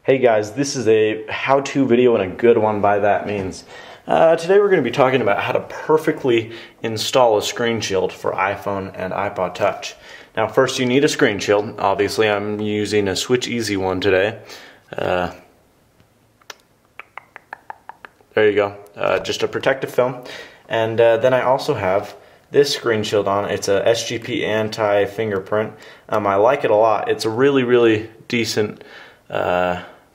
Hey guys, this is a how-to video and a good one by that means. Today we're going to be talking about how to perfectly install a screen shield for iPhone and iPod Touch. Now first you need a screen shield. Obviously I'm using a Switch Easy one today. There you go. Just a protective film. And then I also have this screen shield on. It's a SGP anti-fingerprint. I like it a lot. It's a really decent,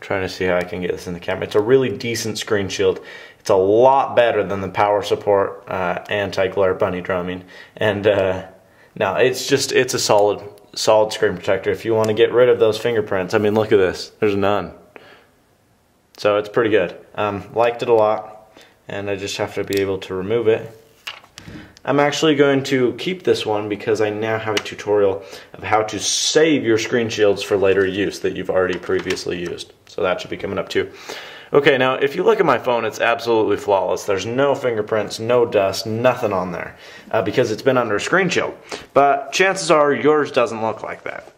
trying to see how I can get this in the camera. It's a really decent screen shield. It's a lot better than the Power Support anti-glare bunny drumming. And no, it's a solid screen protector. If you want to get rid of those fingerprints, I mean, look at this. There's none. So it's pretty good. Liked it a lot, and I just have to be able to remove it. I'm actually going to keep this one because I now have a tutorial of how to save your screen shields for later use that you've already previously used. So that should be coming up too. Okay, now if you look at my phone, it's absolutely flawless. There's no fingerprints, no dust, nothing on there because it's been under a screen shield. But chances are yours doesn't look like that.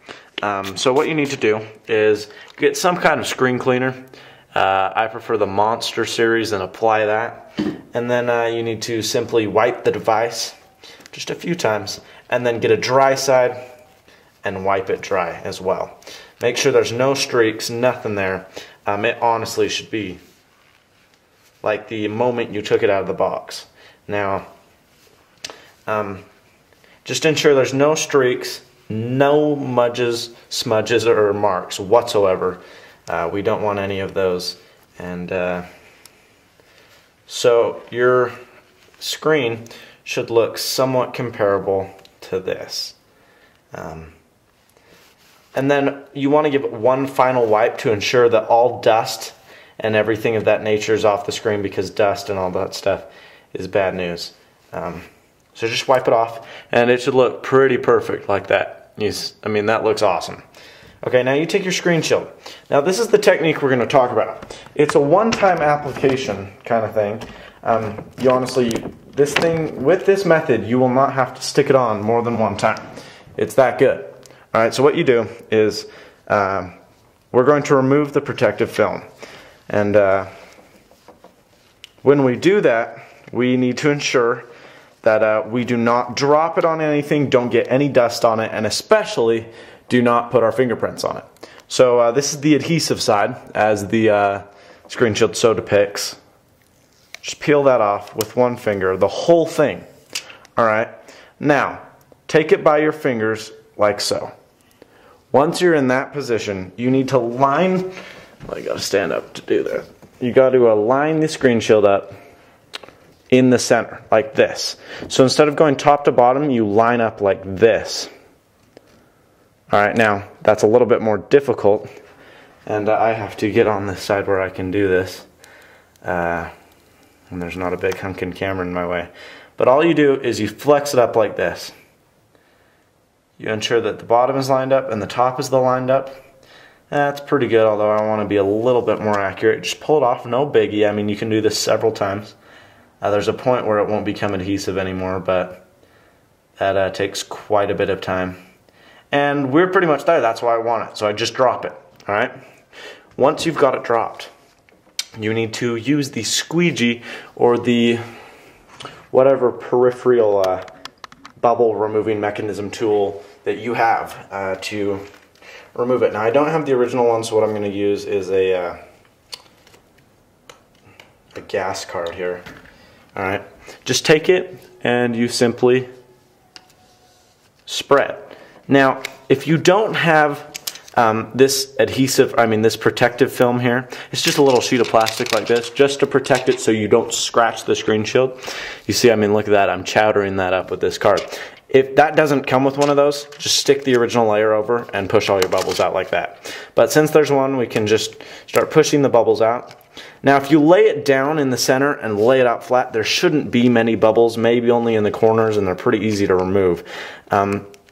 So what you need to do is get some kind of screen cleaner. I prefer the Monster series and apply that. And then you need to simply wipe the device just a few times and then get a dry side and wipe it dry as well. Make sure there's no streaks, nothing there. It honestly should be like the moment you took it out of the box. Now, just ensure there's no streaks, no smudges, or marks whatsoever. We don't want any of those. And so your screen should look somewhat comparable to this. And then you want to give it one final wipe to ensure that all dust and everything of that nature is off the screen, because dust and all that stuff is bad news. So just wipe it off and it should look pretty perfect like that. I mean, that looks awesome. Okay, now you take your screen shield. Now this is the technique we're going to talk about. It's a one-time application kind of thing. With this method, you will not have to stick it on more than one time. It's that good. Alright, so what you do is we're going to remove the protective film. And when we do that, we need to ensure that we do not drop it on anything, don't get any dust on it, and especially do not put our fingerprints on it. So this is the adhesive side, as the screen shield so depicts. Just peel that off with one finger, the whole thing. Alright, now take it by your fingers like so. Once you're in that position, you need to line, well, you gotta stand up to do that. You gotta align the screen shield up in the center, like this. So instead of going top to bottom, you line up like this. Alright, now that's a little bit more difficult, and I have to get on this side where I can do this. And there's not a big hunkin' camera in my way. But all you do is you flex it up like this. You ensure that the bottom is lined up and the top is lined up. That's pretty good, although I want to be a little bit more accurate. Just pull it off, no biggie. I mean, you can do this several times. There's a point where it won't become adhesive anymore, but that takes quite a bit of time. And we're pretty much there. That's why I want it. So I just drop it. Alright? Once you've got it dropped, you need to use the squeegee or the whatever peripheral bubble removing mechanism tool that you have to remove it. Now I don't have the original one, so what I'm going to use is a gas card here. Alright, just take it and you simply spread. Now if you don't have this adhesive, this protective film here, it's just a little sheet of plastic like this, just to protect it so you don't scratch the screen shield. You see, look at that, I'm chowdering that up with this card. If that doesn't come with one of those, just stick the original layer over and push all your bubbles out like that. But since there's one, we can just start pushing the bubbles out. Now if you lay it down in the center and lay it out flat, there shouldn't be many bubbles, maybe only in the corners, and they're pretty easy to remove.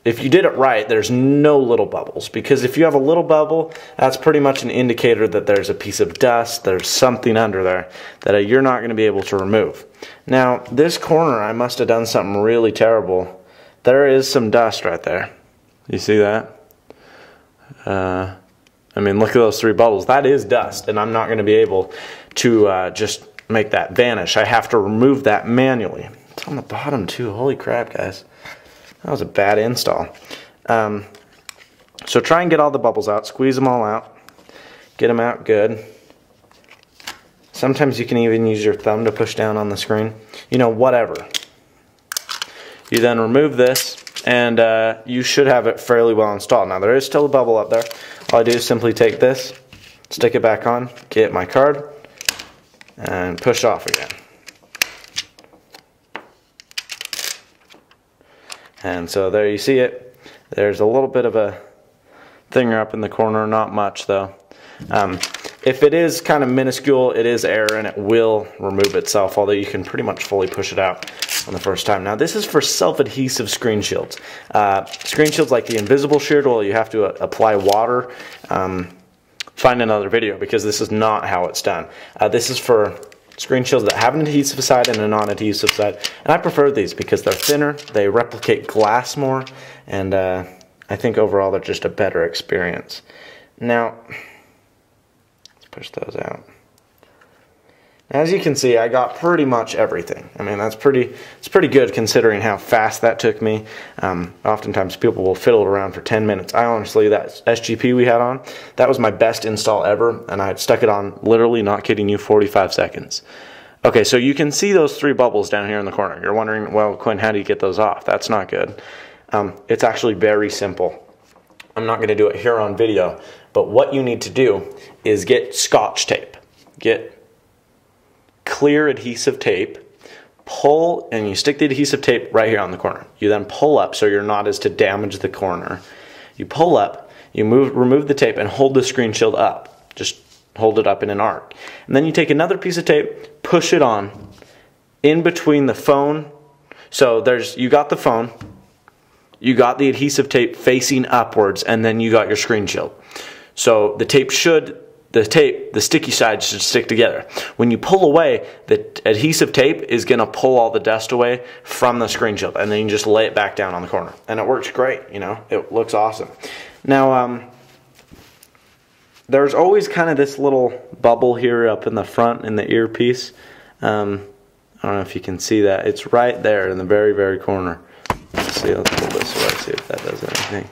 If you did it right, there's no little bubbles, because if you have a little bubble, that's pretty much an indicator that there's a piece of dust, there's something under there that you're not going to be able to remove. Now, this corner, I must have done something really terrible. There is some dust right there. You see that? I mean, look at those 3 bubbles. That is dust, and I'm not going to be able to just make that vanish. I have to remove that manually. It's on the bottom too. Holy crap, guys. That was a bad install. So try and get all the bubbles out. Squeeze them all out. Get them out good. Sometimes you can even use your thumb to push down on the screen. You know, whatever. You then remove this, and you should have it fairly well installed. Now, there is still a bubble up there. All I do is simply take this, stick it back on, get my card, and push off again. And so there you see it. There's a little bit of a thinger up in the corner, not much though. If it is kind of minuscule, it is air and it will remove itself, although you can pretty much fully push it out on the first time. Now this is for self-adhesive screen shields. Screen shields like the invisible shield, well, you have to apply water. Find another video because this is not how it's done. This is for screen shields that have an adhesive side and a non-adhesive side. And I prefer these because they're thinner, they replicate glass more, and I think overall they're just a better experience. Now, let's push those out. As you can see, I got pretty much everything. I mean, it's pretty good considering how fast that took me. Oftentimes people will fiddle around for 10 minutes. I honestly, that SGP we had on, that was my best install ever, and I had stuck it on, literally, not kidding you, 45 seconds. Okay, so you can see those 3 bubbles down here in the corner. You're wondering, well, Quinn, how do you get those off? That's not good. It's actually very simple. I'm not going to do it here on video, but what you need to do is get Scotch tape. Get clear adhesive tape, pull, and you stick the adhesive tape right here on the corner. You then pull up so you're not as to damage the corner. You pull up, you remove the tape and hold the screen shield up. Just hold it up in an arc. And then you take another piece of tape, push it on in between the phone. So you got the phone, you got the adhesive tape facing upwards, and then you got your screen shield. So the sticky side should stick together. When you pull away, the adhesive tape is going to pull all the dust away from the screen shield, and then you just lay it back down on the corner. And it works great, you know, it looks awesome. Now, there's always kind of this little bubble here up in the front in the earpiece. I don't know if you can see that. It's right there in the very, very corner. Let's see, let's pull this away, see if that does anything.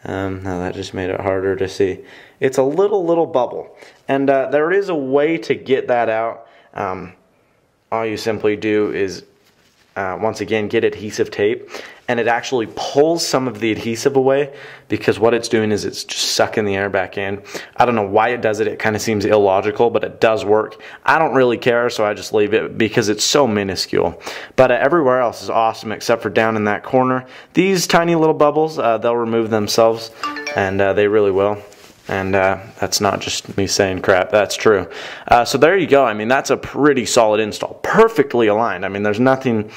Now that just made it harder to see. It's a little bubble, and there is a way to get that out. All you simply do is once again get adhesive tape, and it actually pulls some of the adhesive away, because what it's doing is it's just sucking the air back in. I don't know why it does it. It kind of seems illogical, but it does work. I don't really care, so I just leave it because it's so minuscule. But everywhere else is awesome except for down in that corner. These tiny little bubbles, they'll remove themselves, and they really will. And that's not just me saying crap, that's true. So there you go. I mean, that's a pretty solid install. Perfectly aligned. I mean, there's nothing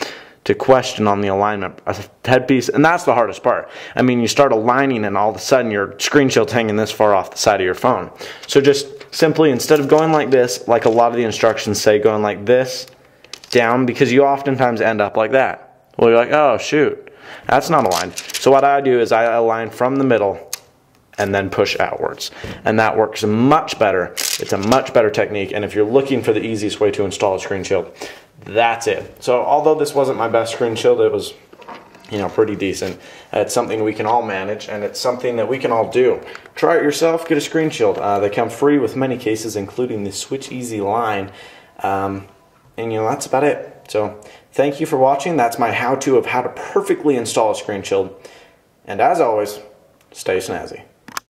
to question on the alignment. A headpiece, and that's the hardest part. I mean, you start aligning and all of a sudden your screen shield's hanging this far off the side of your phone. So just simply, instead of going like this, like a lot of the instructions say, going like this, down, because you oftentimes end up like that. Well, you're like, oh shoot, that's not aligned. So what I do is I align from the middle and then push outwards. And that works much better. It's a much better technique, and if you're looking for the easiest way to install a screen shield, that's it. So although this wasn't my best screen shield, it was, you know, pretty decent. It's something we can all manage, and it's something that we can all do. Try it yourself, get a screen shield. They come free with many cases, including the Switch Easy line. And you know, that's about it. So thank you for watching. That's my how-to of how to perfectly install a screen shield. And as always, stay snazzy.